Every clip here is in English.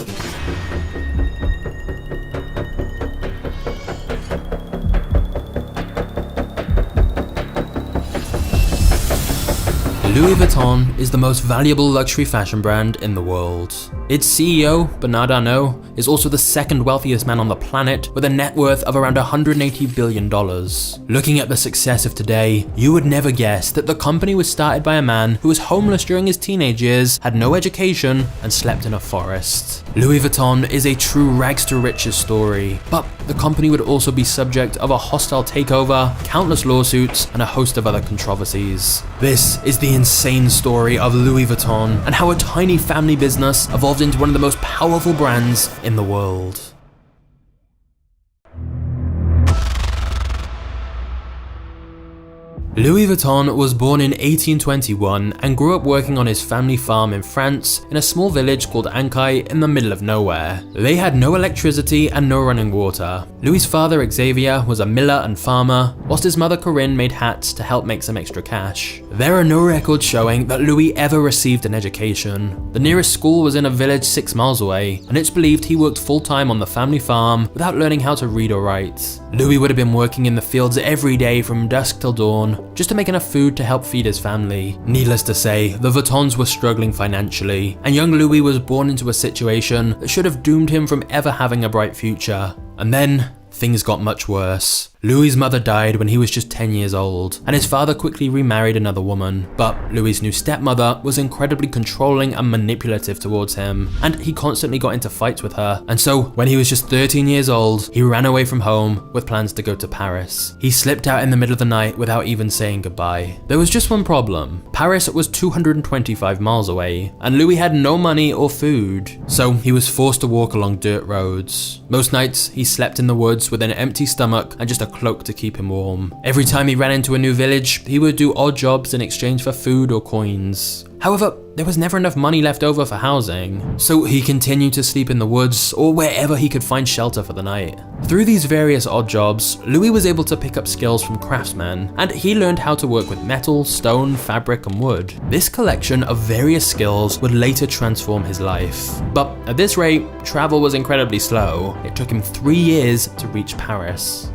Louis Vuitton is the most valuable luxury fashion brand in the world. Its CEO, Bernard Arnault, is also the second wealthiest man on the planet with a net worth of around $180 billion. Looking at the success of today, you would never guess that the company was started by a man who was homeless during his teenage years, had no education, and slept in a forest. Louis Vuitton is a true rags to riches story, but the company would also be subject of a hostile takeover, countless lawsuits, and a host of other controversies. This is the insane story of Louis Vuitton and how a tiny family business evolved into one of the most powerful brands in the world. Louis Vuitton was born in 1821 and grew up working on his family farm in France in a small village called Ancaille in the middle of nowhere. They had no electricity and no running water. Louis's father Xavier was a miller and farmer, whilst his mother Corinne made hats to help make some extra cash. There are no records showing that Louis ever received an education. The nearest school was in a village 6 miles away, and it's believed he worked full-time on the family farm without learning how to read or write. Louis would have been working in the fields every day from dusk till dawn, just to make enough food to help feed his family. Needless to say, the Vuittons were struggling financially, and young Louis was born into a situation that should have doomed him from ever having a bright future. And then, things got much worse. Louis's mother died when he was just 10 years old, and his father quickly remarried another woman. But Louis's new stepmother was incredibly controlling and manipulative towards him, and he constantly got into fights with her. And so, when he was just 13 years old, he ran away from home with plans to go to Paris. He slipped out in the middle of the night without even saying goodbye. There was just one problem. Paris was 225 miles away, and Louis had no money or food, so he was forced to walk along dirt roads. Most nights, he slept in the woods with an empty stomach and just a cloak to keep him warm. Every time he ran into a new village, he would do odd jobs in exchange for food or coins. However, there was never enough money left over for housing, so he continued to sleep in the woods or wherever he could find shelter for the night. Through these various odd jobs, Louis was able to pick up skills from craftsmen, and he learned how to work with metal, stone, fabric, and wood. This collection of various skills would later transform his life. But at this rate, travel was incredibly slow. It took him 3 years to reach Paris.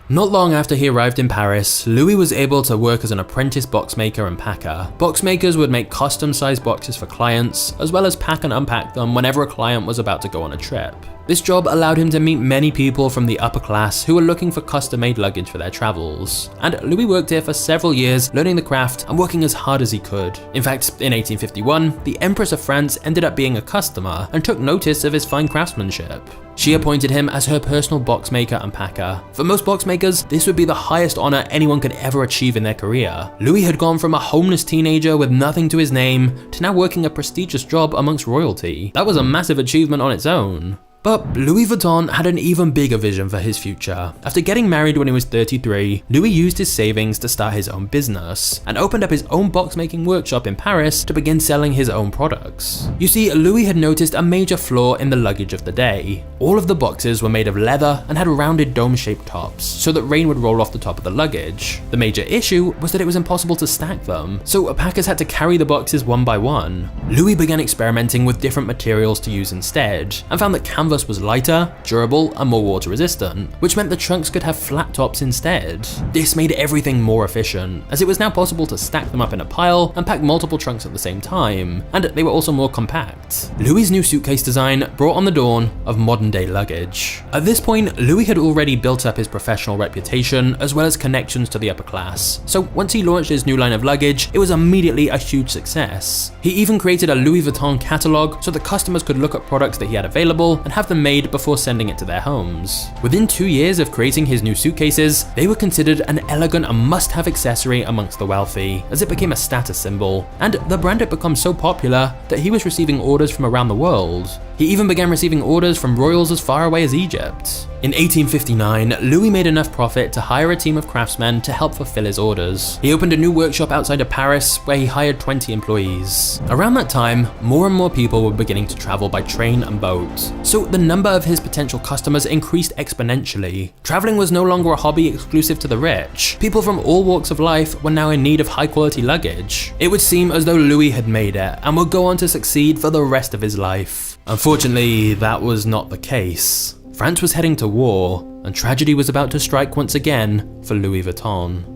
Not long after he arrived in Paris, Louis was able to work as an apprentice boxmaker and packer. Boxmakers would make custom-sized boxes for clients, as well as pack and unpack them whenever a client was about to go on a trip. This job allowed him to meet many people from the upper class who were looking for custom-made luggage for their travels. And Louis worked here for several years, learning the craft and working as hard as he could. In fact, in 1851, the Empress of France ended up being a customer and took notice of his fine craftsmanship. She appointed him as her personal boxmaker and packer. For most boxmakers, this would be the highest honor anyone could ever achieve in their career. Louis had gone from a homeless teenager with nothing to his name to now working a prestigious job amongst royalty. That was a massive achievement on its own. But Louis Vuitton had an even bigger vision for his future. After getting married when he was 33, Louis used his savings to start his own business and opened up his own boxmaking workshop in Paris to begin selling his own products. You see, Louis had noticed a major flaw in the luggage of the day. All of the boxes were made of leather and had rounded dome-shaped tops so that rain would roll off the top of the luggage. The major issue was that it was impossible to stack them, so packers had to carry the boxes one by one. Louis began experimenting with different materials to use instead and found that canvas was lighter, durable, and more water resistant, which meant the trunks could have flat tops instead. This made everything more efficient, as it was now possible to stack them up in a pile and pack multiple trunks at the same time, and they were also more compact. Louis's new suitcase design brought on the dawn of modern-day luggage. At this point, Louis had already built up his professional reputation as well as connections to the upper class, so once he launched his new line of luggage, it was immediately a huge success. He even created a Louis Vuitton catalog so that customers could look at products that he had available and have them made before sending it to their homes. Within 2 years of creating his new suitcases, they were considered an elegant and must-have accessory amongst the wealthy, as it became a status symbol, and the brand had become so popular that he was receiving orders from around the world. He even began receiving orders from royals as far away as Egypt. In 1859, Louis made enough profit to hire a team of craftsmen to help fulfill his orders. He opened a new workshop outside of Paris where he hired 20 employees. Around that time, more and more people were beginning to travel by train and boat, so the number of his potential customers increased exponentially. Traveling was no longer a hobby exclusive to the rich. People from all walks of life were now in need of high quality luggage. It would seem as though Louis had made it and would go on to succeed for the rest of his life. Unfortunately, that was not the case. France was heading to war, and tragedy was about to strike once again for Louis Vuitton.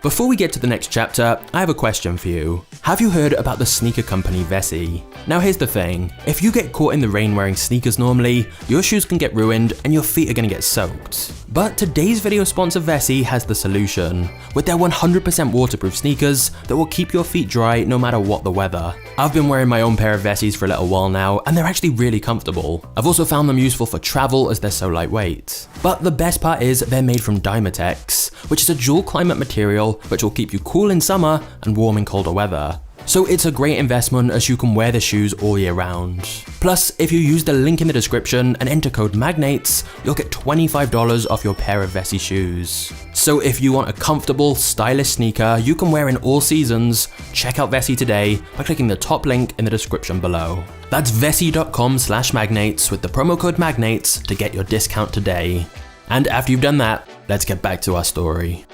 Before we get to the next chapter, I have a question for you. Have you heard about the sneaker company Vessi? Now here's the thing, if you get caught in the rain wearing sneakers normally, your shoes can get ruined and your feet are gonna get soaked. But today's video sponsor Vessi has the solution, with their 100% waterproof sneakers that will keep your feet dry no matter what the weather. I've been wearing my own pair of Vessis for a little while now, and they're actually really comfortable. I've also found them useful for travel as they're so lightweight. But the best part is they're made from Dymatex, which is a dual climate material which will keep you cool in summer and warm in colder weather. So it's a great investment as you can wear the shoes all year round. Plus, if you use the link in the description and enter code MAGNATES, you'll get $25 off your pair of Vessi shoes. So if you want a comfortable, stylish sneaker you can wear in all seasons, check out Vessi today by clicking the top link in the description below. That's vessi.com/magnates with the promo code MAGNATES to get your discount today. And after you've done that, let's get back to our story.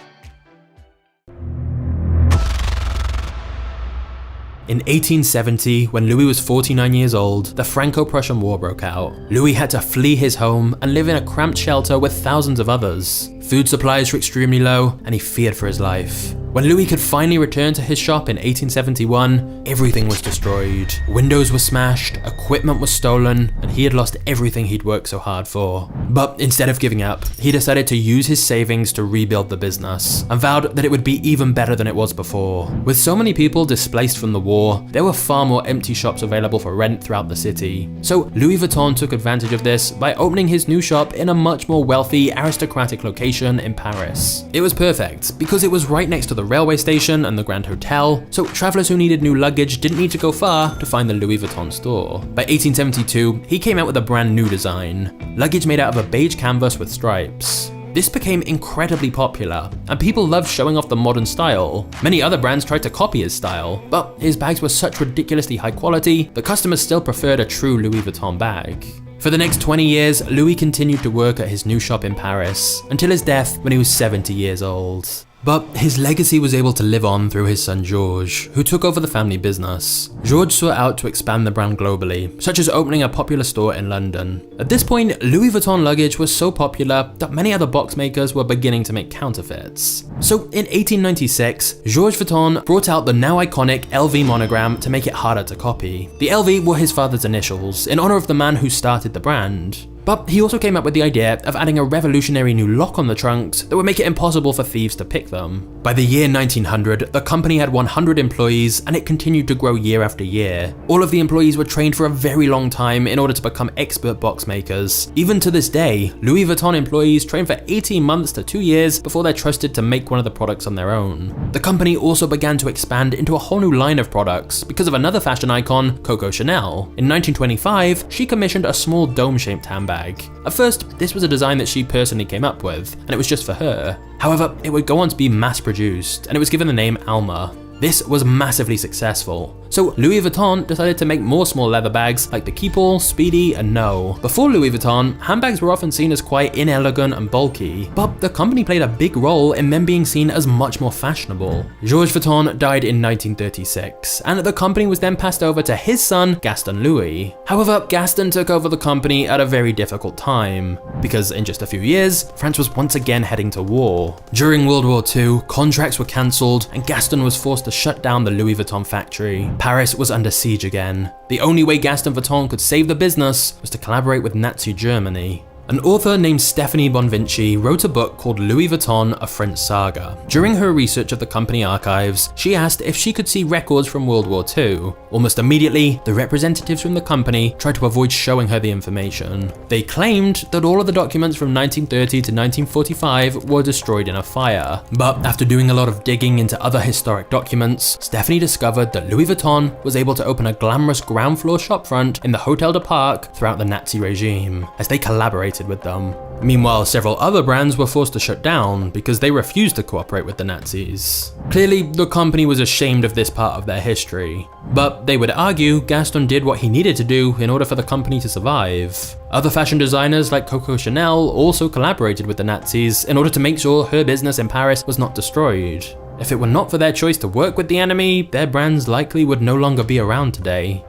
In 1870, when Louis was 49 years old, the Franco-Prussian War broke out. Louis had to flee his home and live in a cramped shelter with thousands of others. Food supplies were extremely low, and he feared for his life. When Louis could finally return to his shop in 1871, everything was destroyed. Windows were smashed, equipment was stolen, and he had lost everything he'd worked so hard for. But instead of giving up, he decided to use his savings to rebuild the business, and vowed that it would be even better than it was before. With so many people displaced from the war, there were far more empty shops available for rent throughout the city. So Louis Vuitton took advantage of this by opening his new shop in a much more wealthy, aristocratic location in Paris. It was perfect because it was right next to the railway station and the Grand Hotel, so travelers who needed new luggage didn't need to go far to find the Louis Vuitton store. By 1872, he came out with a brand new design, luggage made out of a beige canvas with stripes. This became incredibly popular, and people loved showing off the modern style. Many other brands tried to copy his style, but his bags were such ridiculously high quality, the customers still preferred a true Louis Vuitton bag. For the next 20 years, Louis continued to work at his new shop in Paris, until his death when he was 70 years old. But his legacy was able to live on through his son Georges, who took over the family business. Georges sought out to expand the brand globally, such as opening a popular store in London. At this point, Louis Vuitton luggage was so popular that many other box makers were beginning to make counterfeits. So in 1896, Georges Vuitton brought out the now iconic LV monogram to make it harder to copy. The LV were his father's initials, in honor of the man who started the brand. But he also came up with the idea of adding a revolutionary new lock on the trunks that would make it impossible for thieves to pick them. By the year 1900, the company had 100 employees and it continued to grow year after year. All of the employees were trained for a very long time in order to become expert box makers. Even to this day, Louis Vuitton employees train for 18 months to 2 years before they're trusted to make one of the products on their own. The company also began to expand into a whole new line of products because of another fashion icon, Coco Chanel. In 1925, she commissioned a small dome-shaped handbag. At first, this was a design that she personally came up with, and it was just for her. However, it would go on to be mass-produced, and it was given the name Alma. This was massively successful, so Louis Vuitton decided to make more small leather bags like the Keepall, Speedy, and No. Before Louis Vuitton, handbags were often seen as quite inelegant and bulky, but the company played a big role in them being seen as much more fashionable. Georges Vuitton died in 1936, and the company was then passed over to his son, Gaston Louis. However, Gaston took over the company at a very difficult time, because in just a few years, France was once again heading to war. During World War II, contracts were cancelled, and Gaston was forced to shut down the Louis Vuitton factory. Paris was under siege again. The only way Gaston Vuitton could save the business was to collaborate with Nazi Germany. An author named Stephanie Bonvinci wrote a book called Louis Vuitton, A French Saga. During her research of the company archives, she asked if she could see records from World War II. Almost immediately, the representatives from the company tried to avoid showing her the information. They claimed that all of the documents from 1930 to 1945 were destroyed in a fire. But after doing a lot of digging into other historic documents, Stephanie discovered that Louis Vuitton was able to open a glamorous ground floor shopfront in the Hotel de Parc throughout the Nazi regime, as they collaborated with them. Meanwhile, several other brands were forced to shut down because they refused to cooperate with the Nazis. Clearly, the company was ashamed of this part of their history. But they would argue Gaston did what he needed to do in order for the company to survive. Other fashion designers like Coco Chanel also collaborated with the Nazis in order to make sure her business in Paris was not destroyed. If it were not for their choice to work with the enemy, their brands likely would no longer be around today.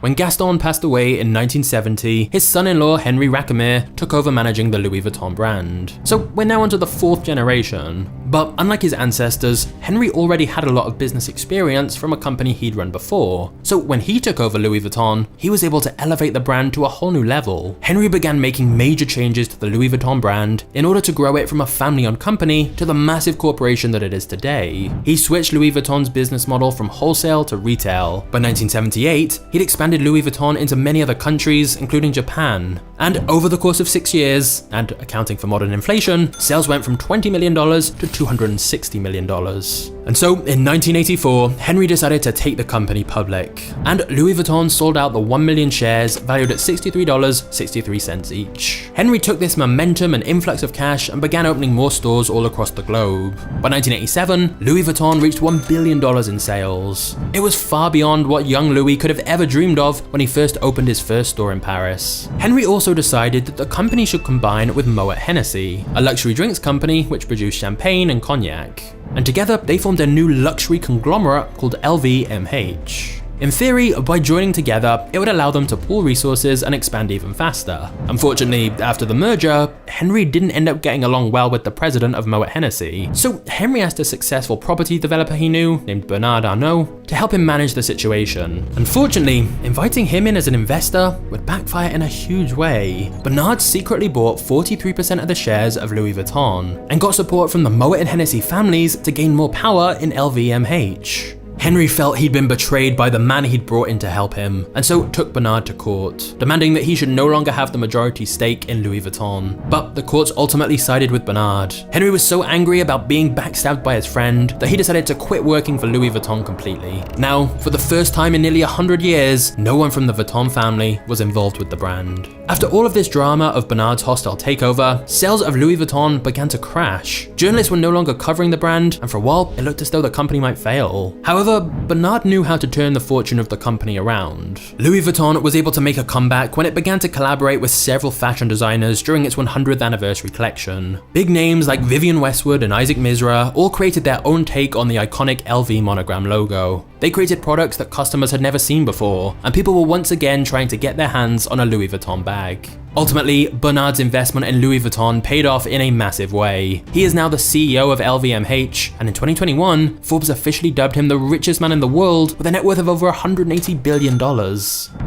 When Gaston passed away in 1970, his son-in-law Henri Racamire took over managing the Louis Vuitton brand. So we're now onto the 4th generation. But unlike his ancestors, Henri already had a lot of business experience from a company he'd run before. So when he took over Louis Vuitton, he was able to elevate the brand to a whole new level. Henri began making major changes to the Louis Vuitton brand in order to grow it from a family-owned company to the massive corporation that it is today. He switched Louis Vuitton's business model from wholesale to retail. By 1978, he'd expanded Louis Vuitton into many other countries, including Japan. And over the course of 6 years, and accounting for modern inflation, sales went from $20 million to $260 million. And so, in 1984, Henri decided to take the company public, and Louis Vuitton sold out the 1 million shares valued at $63.63 each. Henri took this momentum and influx of cash and began opening more stores all across the globe. By 1987, Louis Vuitton reached $1 billion in sales. It was far beyond what young Louis could have ever dreamed of when he first opened his first store in Paris. Henri also decided that the company should combine with Moet Hennessy, a luxury drinks company which produced champagne and cognac. And together, they formed a new luxury conglomerate called LVMH. In theory, by joining together, it would allow them to pool resources and expand even faster. Unfortunately, after the merger, Henri didn't end up getting along well with the president of Moet Hennessy, so Henri asked a successful property developer he knew, named Bernard Arnault, to help him manage the situation. Unfortunately, inviting him in as an investor would backfire in a huge way. Bernard secretly bought 43% of the shares of Louis Vuitton, and got support from the Moet and Hennessy families to gain more power in LVMH. Henri felt he'd been betrayed by the man he'd brought in to help him, and so took Bernard to court, demanding that he should no longer have the majority stake in Louis Vuitton. But the courts ultimately sided with Bernard. Henri was so angry about being backstabbed by his friend that he decided to quit working for Louis Vuitton completely. Now, for the first time in nearly 100 years, no one from the Vuitton family was involved with the brand. After all of this drama of Bernard's hostile takeover, sales of Louis Vuitton began to crash. Journalists were no longer covering the brand, and for a while, it looked as though the company might fail. However, Bernard knew how to turn the fortune of the company around. Louis Vuitton was able to make a comeback when it began to collaborate with several fashion designers during its 100th anniversary collection. Big names like Vivienne Westwood and Isaac Mizrahi all created their own take on the iconic LV monogram logo. They created products that customers had never seen before, and people were once again trying to get their hands on a Louis Vuitton bag. Ultimately, Bernard's investment in Louis Vuitton paid off in a massive way. He is now the CEO of LVMH, and in 2021, Forbes officially dubbed him the richest man in the world with a net worth of over $180 billion.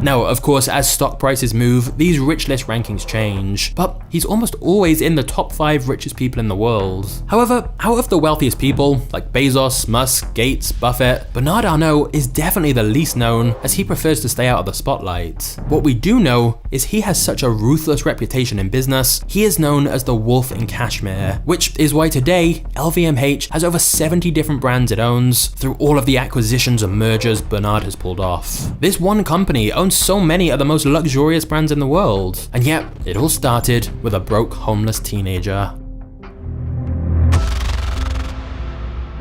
Now, of course, as stock prices move, these rich list rankings change, but he's almost always in the top 5 richest people in the world. However, out of the wealthiest people, like Bezos, Musk, Gates, Buffett, Bernard Arnault is definitely the least known, as he prefers to stay out of the spotlight. What we do know is he has such a ruthless reputation in business. He is known as the Wolf in Cashmere, which is why today LVMH has over 70 different brands it owns through all of the acquisitions and mergers Bernard has pulled off. This one company owns so many of the most luxurious brands in the world, and yet it all started with a broke, homeless teenager.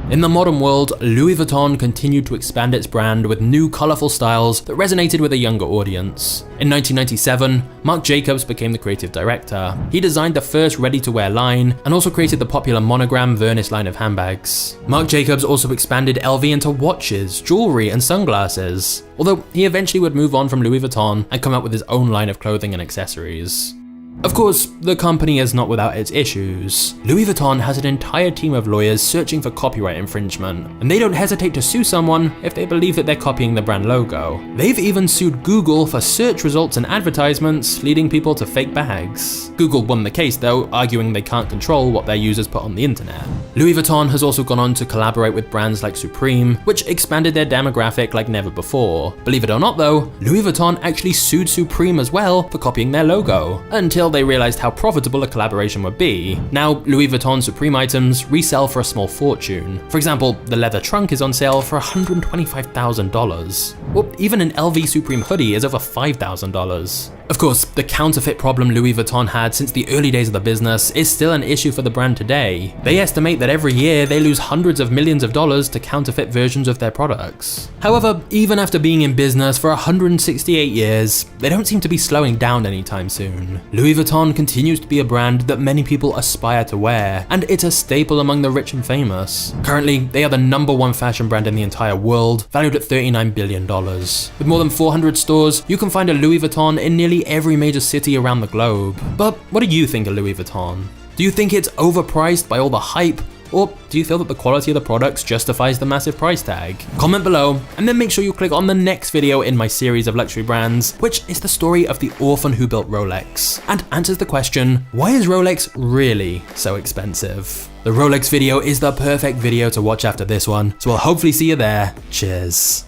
In the modern world, Louis Vuitton continued to expand its brand with new colourful styles that resonated with a younger audience. In 1997, Marc Jacobs became the creative director. He designed the first ready-to-wear line and also created the popular monogram Vernus line of handbags. Marc Jacobs also expanded LV into watches, jewellery and sunglasses, although he eventually would move on from Louis Vuitton and come up with his own line of clothing and accessories. Of course, the company is not without its issues. Louis Vuitton has an entire team of lawyers searching for copyright infringement, and they don't hesitate to sue someone if they believe that they're copying the brand logo. They've even sued Google for search results and advertisements, leading people to fake bags. Google won the case though, arguing they can't control what their users put on the internet. Louis Vuitton has also gone on to collaborate with brands like Supreme, which expanded their demographic like never before. Believe it or not though, Louis Vuitton actually sued Supreme as well for copying their logo, until they realized how profitable a collaboration would be. Now, Louis Vuitton Supreme items resell for a small fortune. For example, the leather trunk is on sale for $125,000. Or even an LV Supreme hoodie is over $5,000. Of course, the counterfeit problem Louis Vuitton had since the early days of the business is still an issue for the brand today. They estimate that every year they lose hundreds of millions of dollars to counterfeit versions of their products. However, even after being in business for 168 years, they don't seem to be slowing down anytime soon. Louis Vuitton continues to be a brand that many people aspire to wear, and it's a staple among the rich and famous. Currently, they are the #1 fashion brand in the entire world, valued at $39 billion. With more than 400 stores, you can find a Louis Vuitton in nearly every major city around the globe. But what do you think of Louis Vuitton? Do you think it's overpriced by all the hype? Or do you feel that the quality of the products justifies the massive price tag? Comment below, and then make sure you click on the next video in my series of luxury brands, which is the story of the orphan who built Rolex, and answers the question, why is Rolex really so expensive? The Rolex video is the perfect video to watch after this one, so I'll hopefully see you there. Cheers.